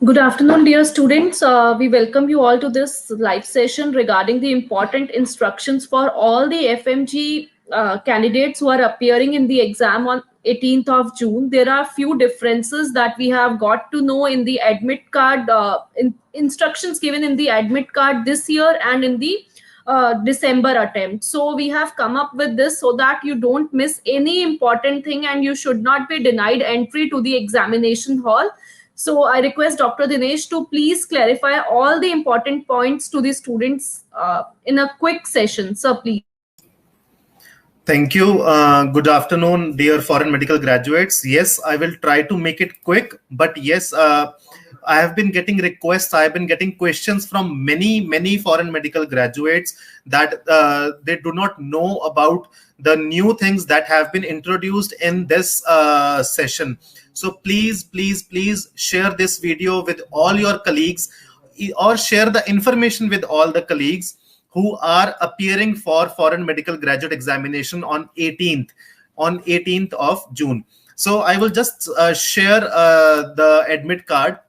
Good afternoon, dear students. We welcome you all to this live session regarding the important instructions for all the FMG candidates who are appearing in the exam on 18th of June. There are few differences that we have got to know in the admit card, instructions given in the admit card this year and in the December attempt. So we have come up with this so that you don't miss any important thing and you should not be denied entry to the examination hall. So I request Dr. Dinesh to please clarify all the important points to the students in a quick session. Sir, please. Thank you. Good afternoon, dear foreign medical graduates. Yes, I will try to make it quick, but yes, I have been getting requests. I have been getting questions from many foreign medical graduates that they do not know about the new things that have been introduced in this session. So please share this video with all your colleagues or share the information with all the colleagues who are appearing for foreign medical graduate examination on 18th of June. So I will just share the admit card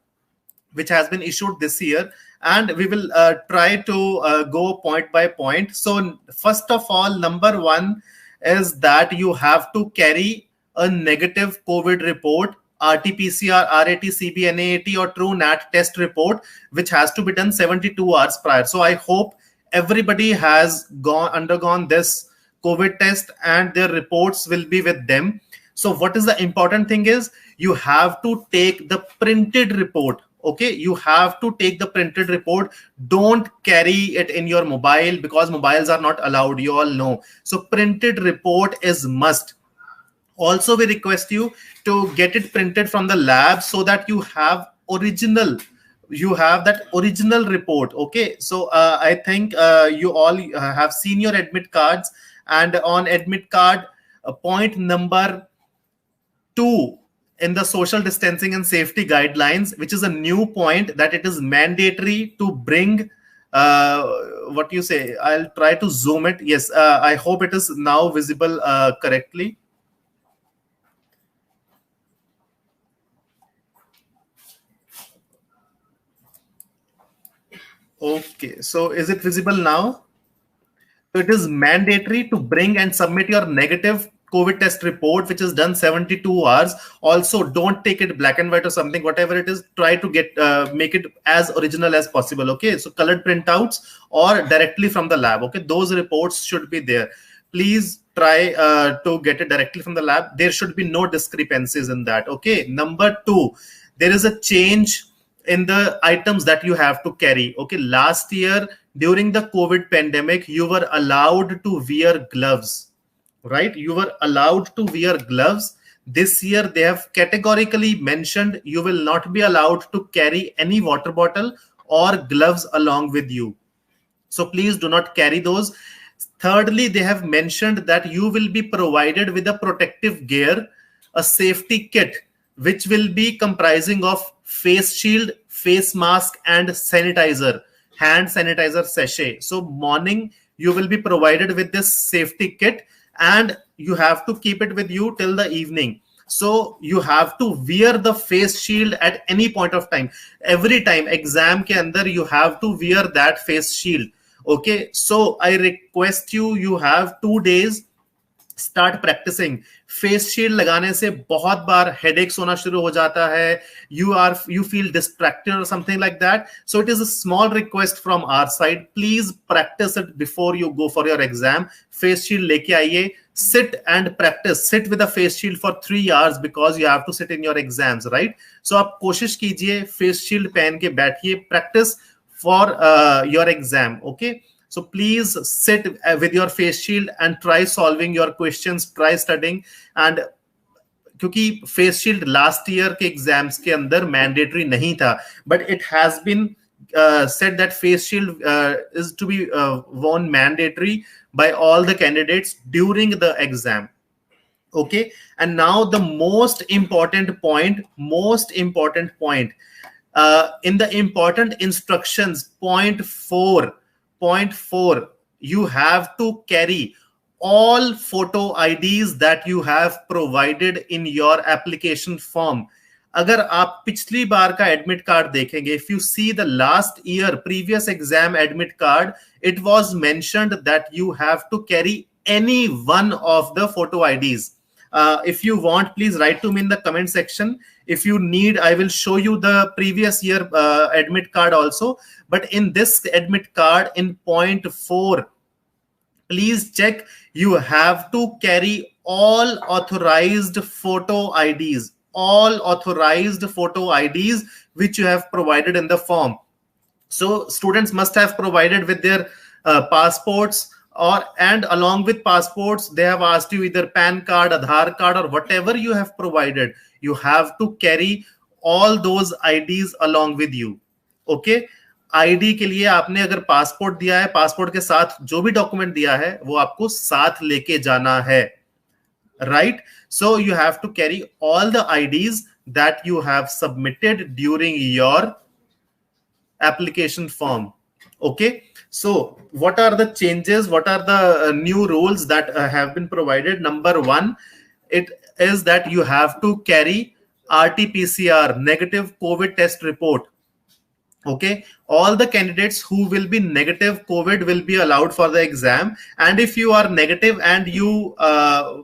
which has been issued this year, and we will try to go point by point. So first of all, number one is that you have to carry a negative COVID report, RT-PCR, RAT, CB, NAAT or True NAT test report, which has to be done 72 hours prior. So I hope everybody has undergone this COVID test and their reports will be with them. So what is the important thing is you have to take the printed report. Okay, you have to take the printed report. Don't carry it in your mobile because mobiles are not allowed. You all know. So printed report is must. Also, we request you to get it printed from the lab so that you have that original report. Okay, so I think you all have seen your admit cards, and on admit card point number 2 in the social distancing and safety guidelines, which is a new point, that it is mandatory to bring what you say. I'll try to zoom it. Yes, I hope it is now visible correctly. Okay, so is it visible now? So it is mandatory to bring and submit your negative COVID test report, which is done 72 hours. Also, don't take it black and white or something, whatever it is, try to get make it as original as possible. Okay, so colored printouts or directly from the lab. Okay, those reports should be there. Please try to get it directly from the lab. There should be no discrepancies in that. Okay, number 2, there is a change in the items that you have to carry. Okay, last year during the COVID pandemic, you were allowed to wear gloves, right? You were allowed to wear gloves. This year they have categorically mentioned you will not be allowed to carry any water bottle or gloves along with you. So please do not carry those. Thirdly, they have mentioned that you will be provided with a protective gear, a safety kit, which will be comprising of face shield, face mask and sanitizer, hand sanitizer sachet. So morning you will be provided with this safety kit and you have to keep it with you till the evening. So you have to wear the face shield at any point of time. Every time exam ke andar you have to wear that face shield. Okay, so I request you have 2 days, start practising. Face shield लगाने से बहुत बार headaches होना शुरू हो जाता है. You feel distracted or something like that. So it is a small request from our side. Please practice it before you go for your exam. Face shield लेके आइए. Sit and practice. Sit with a face shield for 3 hours because you have to sit in your exams, right? So आप कोशिश कीजिए face shield पहन के बैठिए. Practice for your exam. Okay. So please sit with your face shield and try solving your questions, try studying. And क्योंकि face shield last year के exams के अंदर mandatory नहीं था, but it has been said that face shield is to be worn mandatory by all the candidates during the exam. Okay, and now the most important point in the important instructions, point 4, you have to carry all photo IDs that you have provided in your application form. अगर आप पिछली बार का admit card देखेंगे, if you see the last year previous exam admit card, it was mentioned that you have to carry any one of the photo IDs. If you want, please write to me in the comment section. If you need, I will show you the previous year admit card also. But in this admit card, in point 4, please check, you have to carry all authorized photo IDs, all authorized photo IDs which you have provided in the form. So students must have provided with their passports, and along with passports they have asked you either PAN card, Aadhaar card, or whatever you have provided. You have to carry all those IDs along with you. Okay, ID के लिए आपने अगर passport दिया है, passport के साथ जो भी डॉक्यूमेंट दिया है वो आपको साथ लेके जाना है, right? So you have to carry all the IDs that you have submitted during your application form. Okay, so what are the changes, what are the new rules that have been provided? Number 1, it is that you have to carry RT-PCR, negative COVID test report. Okay, all the candidates who will be negative COVID will be allowed for the exam. And if you are negative and you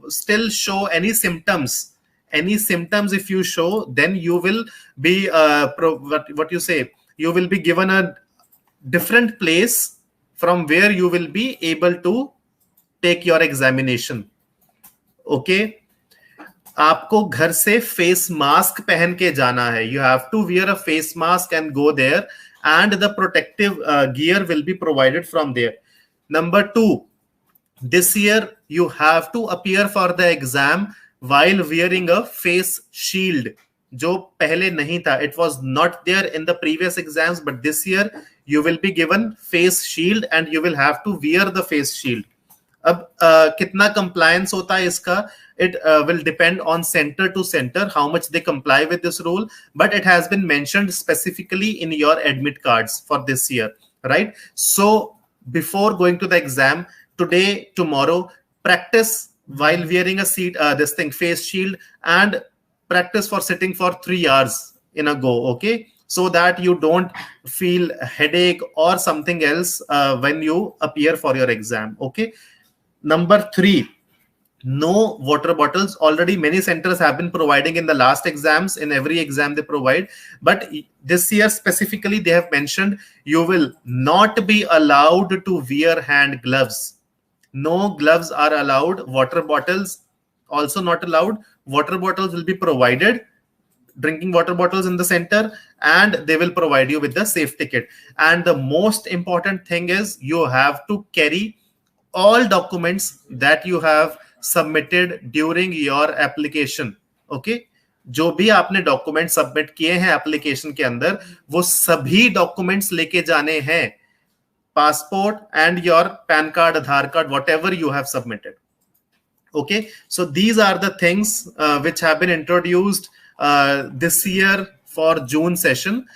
still show any symptoms, if you show, then you will be what you say, you will be given a different place from where you will be able to take your examination. Okay, आपको घर से face mask पहन के जाना है. You have to wear a face mask and go there, and the protective gear will be provided from there. Number 2, this year you have to appear for the exam while wearing a face shield, जो पहले नहीं था. It was not there in the previous exams, but this year you will be given face shield and you will have to wear the face shield. अब कितना compliance होता है इसका, it will depend on center to center how much they comply with this rule, but it has been mentioned specifically in your admit cards for this year, right? So before going to the exam, today, tomorrow, practice while wearing a face shield, and practice for sitting for 3 hours in a go. Okay, so that you don't feel headache or something else when you appear for your exam. Okay, number 3, no water bottles. Already many centers have been providing in the last exams, in every exam they provide, but this year specifically they have mentioned you will not be allowed to wear hand gloves. No gloves are allowed. Water bottles also not allowed. Water bottles will be provided, drinking water bottles in the center, and they will provide you with the safety kit. And the most important thing is you have to carry all documents that you have submitted during your application. Okay, जो भी आपने document submit किए हैं application के अंदर, वो सभी documents लेके जाने हैं. Passport and your PAN card, Aadhaar card, whatever you have submitted. Okay, so these are the things which have been introduced this year for June session.